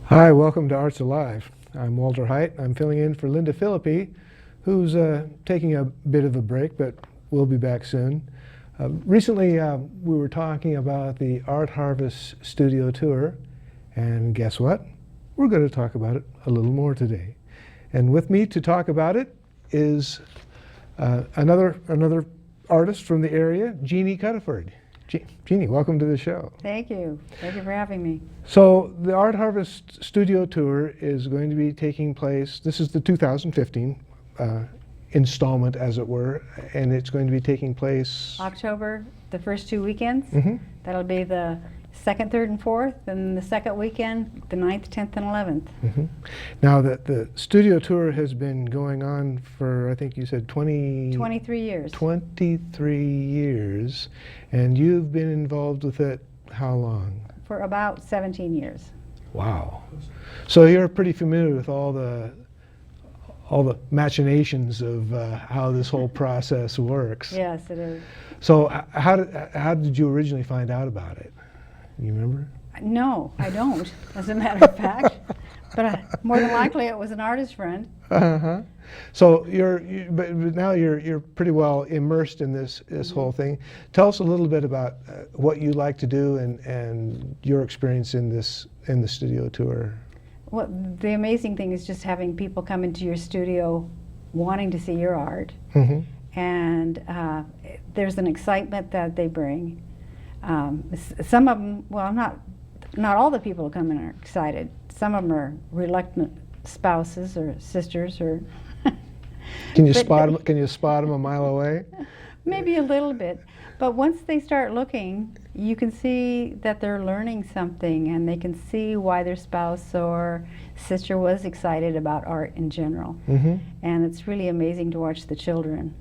Hi, welcome to Arts Alive. I'm Walter Haight. I'm filling in for Linda Philippi, who's taking a bit of a break, but we'll be back soon. Recently, we were talking about the Art Harvest Studio Tour, and guess what? We're going to talk about it a little more today. And with me to talk about it is another artist from the area, Jeanne Cuddeford. Jeanne, welcome to the show. Thank you. Thank you for having me. So the Art Harvest Studio Tour is going to be taking place, this is the 2015 installment, as it were, and it's going to be taking place October, the first two weekends. Mhm. That'll be the 2nd, 3rd, and 4th, and the second weekend, the 9th, 10th, and 11th. Now the studio tour has been going on for, I think you said 23 years. 23 years, and you've been involved with it how long? For about 17 years. Wow. So you're pretty familiar with all the machinations of how this whole process works. Yes, it is. So how did you originally find out about it? You remember? No, I don't, as a matter of fact. But more than likely it was an artist friend. Uh-huh. So but now you're pretty well immersed in this whole thing. Tell us a little bit about what you like to do and your experience in the studio tour. Well, the amazing thing is just having people come into your studio wanting to see your art. Mm-hmm. And there's an excitement that they bring. Some of them, well, not all the people who come in are excited. Some of them are reluctant spouses or sisters, or Can you spot them a mile away? maybe a little bit. But once they start looking, you can see that they're learning something, and they can see why their spouse or sister was excited about art in general. Mm-hmm. And it's really amazing to watch the children.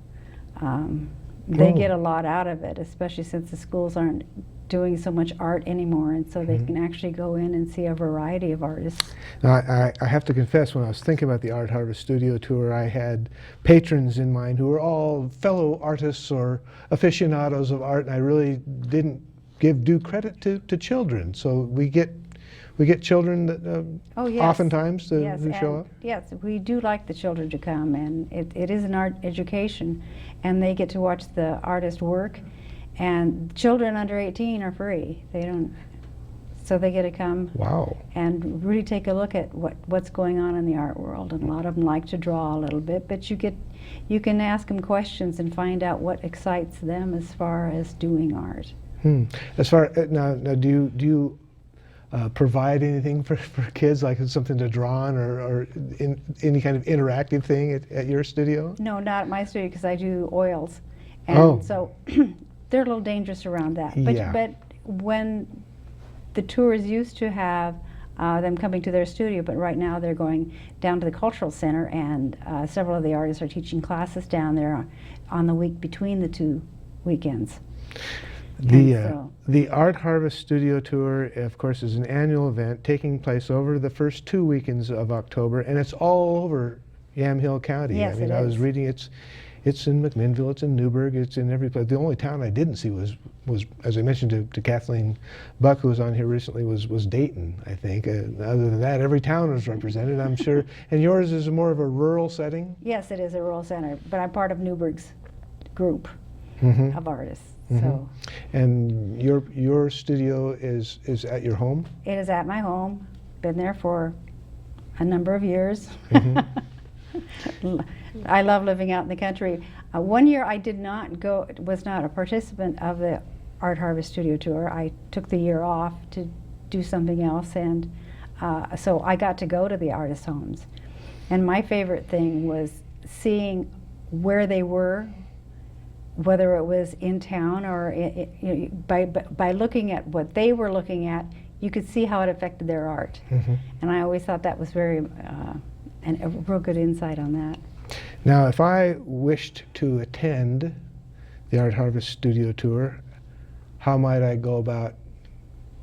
They Oh. get a lot out of it, especially since the schools aren't doing so much art anymore, and so they can actually go in and see a variety of artists. Now, I have to confess, when I was thinking about the Art Harvest Studio Tour, I had patrons in mind who were all fellow artists or aficionados of art, and I really didn't give due credit to children. So we get children that Oh, yes. oftentimes Yes, who show and up. yes, we do like the children to come, and it is an art education, and they get to watch the artist work. And children under 18 are free. They don't, so they get to come Wow. and really take a look at what's going on in the art world. And a lot of them like to draw a little bit, but you can ask them questions and find out what excites them as far as doing art. As far now, do you provide anything for kids, like something to draw on, or any kind of interactive thing at your studio? No, not at my studio, because I do oils, and Oh. so they're a little dangerous around that. But, Yeah. but when the tours used to have them coming to their studio, but right now they're going down to the cultural center, and several of the artists are teaching classes down there on the week between the two weekends. The Art Harvest Studio Tour, of course, is an annual event taking place over the first 2 weekends of October, and it's all over Yamhill County. Yes, I mean, it I was is. reading it's in McMinnville, it's in Newburgh, it's in every place. The only town I didn't see was as I mentioned to Kathleen Buck, who was on here recently, was Dayton, I think. Other than that, every town was represented, I'm sure. And yours is more of a rural setting? Yes, it is a rural center, but I'm part of Newburgh's group Mm-hmm. of artists. Mm-hmm. So And your studio is at your home? it is at my home. Been there for a number of years. I love living out in the country. One year I did not go, was not a participant of the Art Harvest Studio Tour. I took the year off to do something else, and so I got to go to the artists' homes. And my favorite thing was seeing where they were, whether it was in town or by looking at what they were looking at, you could see how it affected their art. Mm-hmm. And I always thought that was very, a real good insight on that. Now, if I wished to attend the Art Harvest Studio Tour, how might I go about?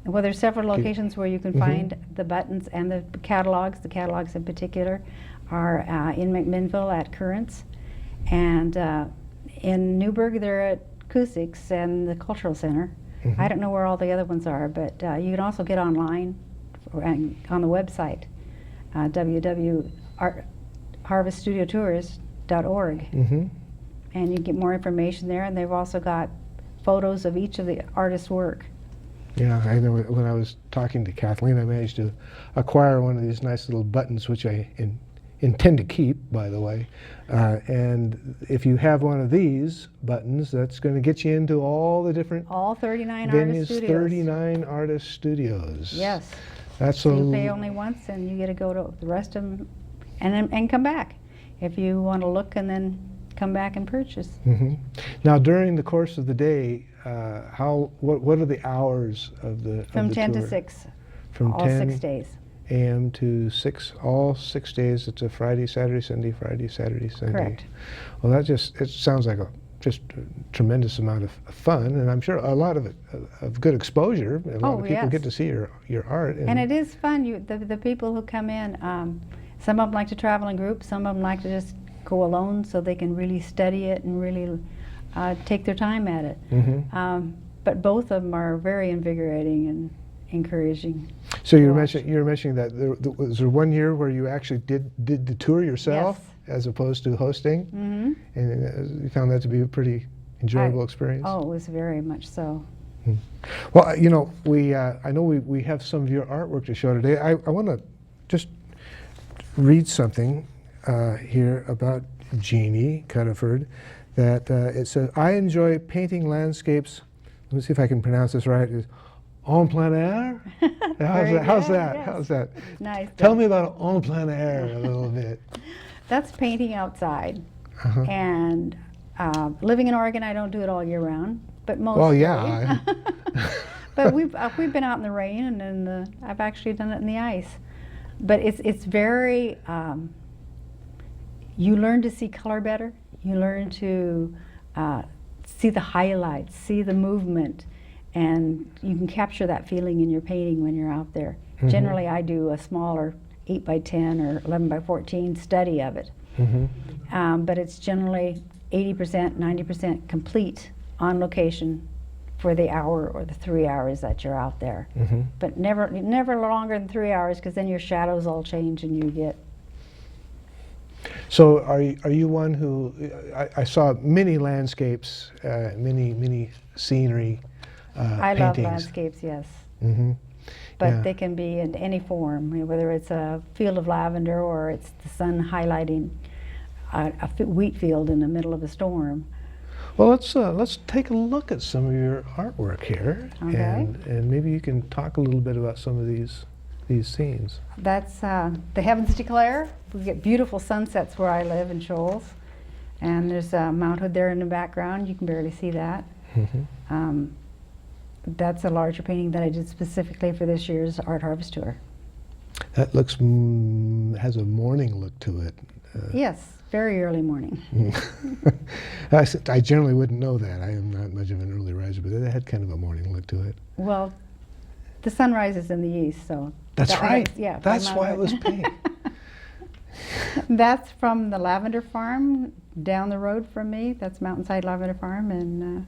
Well, there's several locations where you can Mhm. find the buttons and the catalogs. The catalogs in particular are in McMinnville at Currents, and in Newburgh they're at Cusick's and the Cultural Center. Mhm. I don't know where all the other ones are, but you can also get online on the website, www.harveststudiotours.org. Mm-hmm. And you get more information there, and they've also got photos of each of the artists' work. Yeah, I know when I was talking to Kathleen, I managed to acquire one of these nice little buttons, which I intend to keep, by the way. And if you have one of these buttons, that's going to get you into all the different All 39 venues, artist studios. 39 artist studios. Yes. That's So you pay only once, and you get to go to the rest of them, and come back if you want to look, and then come back and purchase. Mm-hmm. Now, during the course of the day, what are the hours of the From of the 10 tour? to 6, From all 10 6 days. a.m. to 6, all 6 days. It's a Friday, Saturday, Sunday, Friday, Saturday, Sunday. Correct. Well, it sounds like just a tremendous amount of fun, and I'm sure a lot of it of good exposure. A lot of people yes. get to see your art. And it is fun. The people who come in, some of them like to travel in groups, some of them like to just go alone so they can really study it and really take their time at it. Mm-hmm. But both of them are very invigorating and encouraging. So you were mentioning that was there one year where you actually did the tour yourself, Yes. as opposed to hosting, Mm-hmm. and you found that to be a pretty enjoyable experience. Oh, it was very much so. Well, I know we have some of your artwork to show today. I want to just read something here about Jeanne Cuddeford. That it says, "I enjoy painting landscapes." Let me see if I can pronounce this right. It's en plein air. How's that? Yes. How's that? Nice. Tell me about en plein air a little bit. That's painting outside. Uh-huh. And living in Oregon, I don't do it all year round, but mostly. Well, yeah. But we've been out in the rain, and I've actually done it in the ice. But it's very. You learn to see color better. You learn to see the highlights, see the movement, and you can capture that feeling in your painting when you're out there. Mm-hmm. Generally, I do a smaller 8 by 10 or 11 by 14 study of it. Mm-hmm. But it's generally 80%, 90% complete on location for the hour or the 3 hours that you're out there. Mm-hmm. But never longer than 3 hours, because then your shadows all change and you get. So are you one who I saw many landscapes, many scenery I paintings. love landscapes, yes. Mm-hmm. But Yeah. they can be in any form, whether it's a field of lavender or it's the sun highlighting a wheat field in the middle of a storm. Well, let's take a look at some of your artwork here, Okay. and maybe you can talk a little bit about some of these scenes. That's the Heavens Declare. We get beautiful sunsets where I live in Shoals. And there's Mount Hood there in the background. You can barely see that. Mm-hmm. That's a larger painting that I did specifically for this year's Art Harvest Tour. That looks has a morning look to it. Yes, very early morning. I generally wouldn't know that. I am not much of an early riser, but it had kind of a morning look to it. Well, the sun rises in the east, so. That's right. Yeah. That's Mount why it Hood. was pink. That's from the Lavender Farm down the road from me. That's Mountainside Lavender Farm, and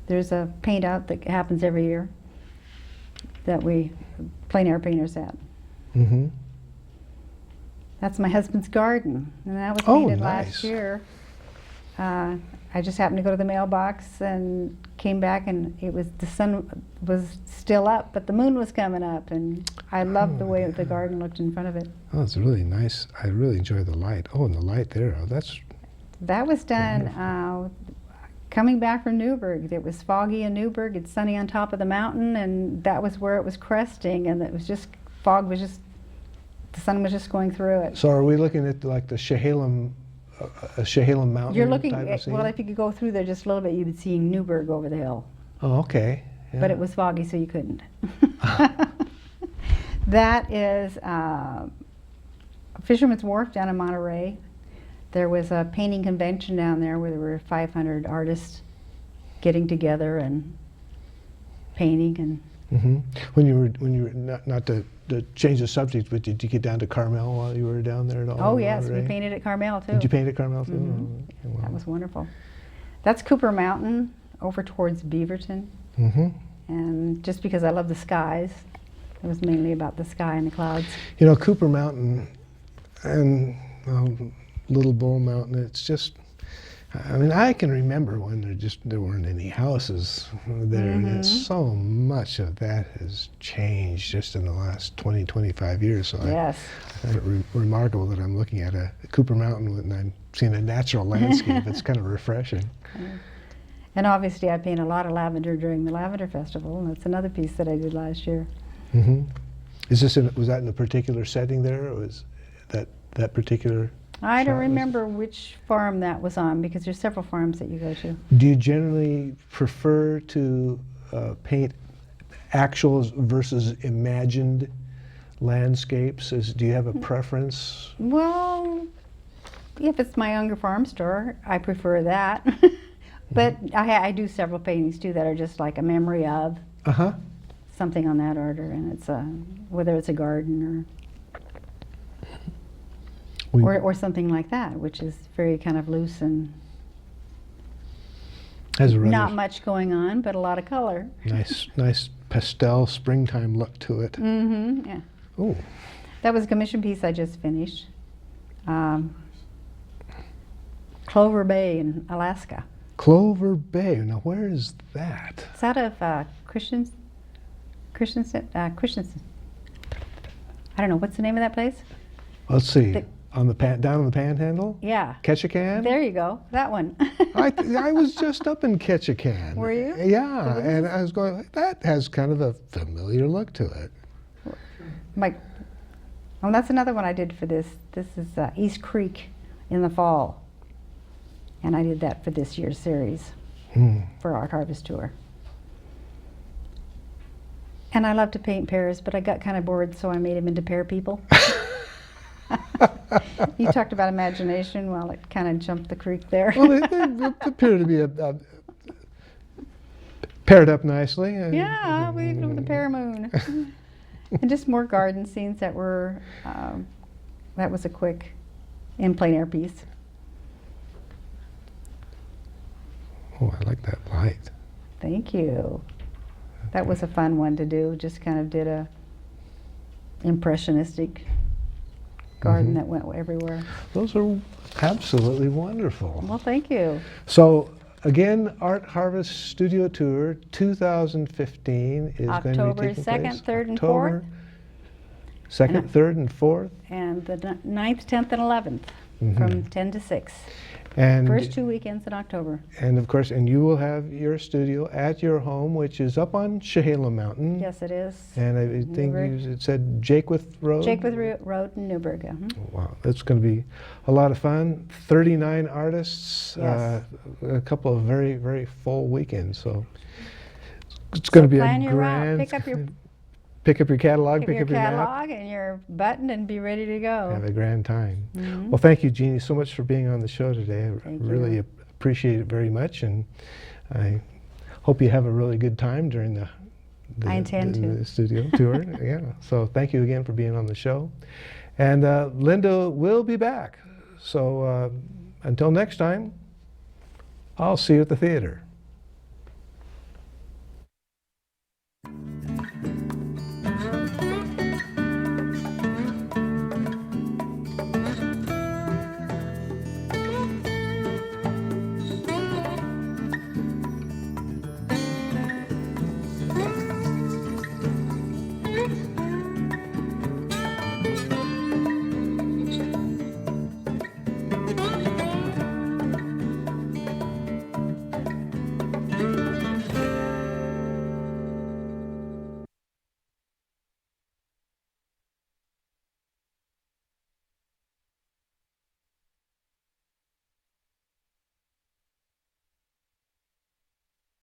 there's a paint out that happens every year that we plein air painters at. Mm-hmm. That's my husband's garden, and that was Oh, painted nice. last year. I just happened to go to the mailbox and came back, and the sun was still up, but the moon was coming up, and I loved the way the garden looked in front of it. Oh, it's really nice. I really enjoy the light. Oh, and the light there. Oh, That was done coming back from Newburgh. It was foggy in Newburgh. It's sunny on top of the mountain, and that was where it was cresting, and it was just the sun was just going through it. So are we looking at like the Chehalem, a Chehalem mountain? You're looking type of at, scene? well, if you could go through there just a little bit, you would see Newburgh over the hill. Oh, okay. Yeah. But it was foggy, so you couldn't. That is Fisherman's Wharf down in Monterey. There was a painting convention down there where there were 500 artists getting together and painting. And Mm-hmm. When you were not to change the subject, but did you get down to Carmel while you were down there at all? oh in yes, we Monterey? painted at Carmel too. Did you paint at Carmel too? Mhm. Oh, okay, wow. That was wonderful. That's Cooper Mountain over towards Beaverton. Mm-hmm. And just because I love the skies, It was mainly about the sky and the clouds. You know, Cooper Mountain and Little Bull Mountain, it's just, I mean, I can remember when there weren't any houses there, and so much of that has changed just in the last 20, 25 years. So Yes. I find it remarkable that I'm looking at a Cooper Mountain and I'm seeing a natural landscape. It's kind of refreshing. And obviously I paint a lot of lavender during the Lavender Festival, and that's another piece that I did last year. Is this was that in a particular setting there, or was that particular? I don't remember which farm that was on, because there's several farms that you go to. Do you generally prefer to paint actuals versus imagined landscapes? Do you have a preference? Well, if it's my younger farm store, I prefer that. But I do several paintings too that are just like a memory of something on that order, and it's whether it's a garden or something like that, which is very kind of loose and has a rather not much going on, but a lot of color. nice pastel springtime look to it. Yeah. Oh, That was a commission piece I just finished. Clover Bay in Alaska. Clover Bay. Now, where is that? It's out of Christensen. I don't know, what's the name of that place? Let's see. On the down on the Panhandle. Yeah. Ketchikan. There you go, that one. I was just up in Ketchikan. Were you? Yeah, and I was going, that has kind of a familiar look to it. Oh, that's another one I did for this. This is East Creek in the fall. And I did that for this year's series for Art Harvest Tour. And I love to paint pears, but I got kind of bored, so I made them into pear people. You talked about imagination. Well, it kind of jumped the creek there. Well, they appear to be paired up nicely. Yeah, we did it with the pear moon. And just more garden scenes that were, that was a quick in plein air piece. Oh, I like that light. Thank you. That was a fun one to do. Just kind of did a impressionistic garden that went everywhere. Those are absolutely wonderful. Well, thank you. So again, Art Harvest Studio Tour 2015 is going to be October taking 2nd, place 3rd, and October 2nd, 3rd, and 4th. And the 9th, 10th, and 11th from 10 to 6. And First 2 weekends in October. And of course, and you will have your studio at your home, which is up on Chehalem Mountain. Yes, it is. And I think it said Jakewith Road? Jakewith Road in Newburgh. Wow, that's going to be a lot of fun. 39 artists, Yes. a couple of very, very full weekends. So it's going to be plan a your route, grand... pick up your catalog, pick up your map. catalog and your button and be ready to go. Have a grand time. Well, thank you, Jeannie, so much for being on the show today. I Thank really you. appreciate it very much, and I hope you have a really good time during the I intend to. the studio tour. Yeah. So thank you again for being on the show, and Linda will be back. So until next time, I'll see you at the theater.